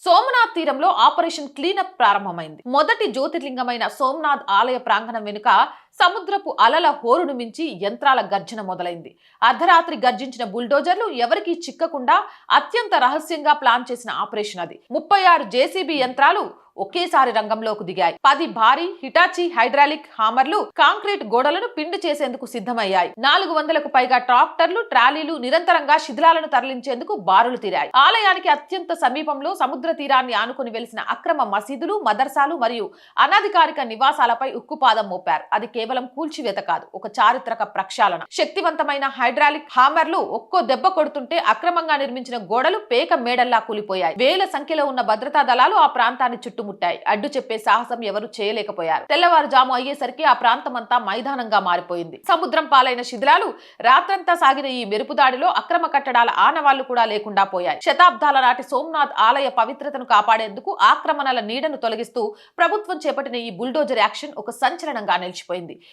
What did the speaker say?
సోమనాథ్ తీరంలో operation cleanup ప్రారంభమైంది. మొదటి జ్యోతిర్లింగమైన సోమనాథ్ ఆలయ ప్రాంగణం వెనుక సముద్రపు అలల హోరును మించి యంత్రాల గర్జన మొదలైంది. అర్ధరాత్రి గర్జించిన బుల్డోజర్లు ఎవరికీ చిక్కకుండా అత్యంత రహస్యంగా ప్లాన్ చేసిన ఆపరేషన్ అది. 36 జేసీబీ యంత్రాలు ఒకేసారి రంగంలోకి దిగాయి. 10 భారీ హిటాచీ హైడ్రాలిక్ హామర్లు కాంక్రీట్ గోడలను పిండి చేసేందుకు సిద్ధమయ్యాయి. 400కు పైగా ట్రాక్టర్లు, ట్రాలీలు నిరంతరంగా శిథిలాలను తరలించేందుకు బారులు తీరాయి. ఆలయానికి అత్యంత సమీపంలో సముద్ర తీరాన్ని ఆనుకుని వెలిసిన అక్రమ మసీదులు, మదర్సాలు మరియు అనధికారిక నివాసాలపై ఉక్కుపాదం మోపారు. అది కేవలం కూల్చివేత కాదు, ఒక చారిత్రక ప్రక్షాళన. శక్తివంతమైన హైడ్రాలిక్ హామర్లు ఒక్కో దెబ్బ కొడుతుంటే అక్రమంగా నిర్మించిన గోడలు పేక మేడల్లా కూలిపోయాయి. వేల సంఖ్యలో ఉన్న భద్రతా దళాలు ఆ ప్రాంతాన్ని చుట్టుముట్టాయి. అడ్డు చెప్పే సాహసం ఎవరు చేయలేకపోయారు. తెల్లవారుజాము అయ్యేసరికి ఆ ప్రాంతమంతా మైదానంగా మారిపోయింది. సముద్రం పాలైన శిథిలాలు, రాత్రంతా సాగిన ఈ మెరుపు దాడిలో అక్రమ కట్టడాల ఆనవాళ్లు కూడా లేకుండా పోయాయి. శతాబ్దాల నాటి సోమనాథ్ ఆలయ పవిత్రతను కాపాడేందుకు ఆక్రమణల నీడను తొలగిస్తూ ప్రభుత్వం చేపట్టిన ఈ బుల్డోజర్ యాక్షన్ ఒక సంచలనంగా నిలిచిపోయింది.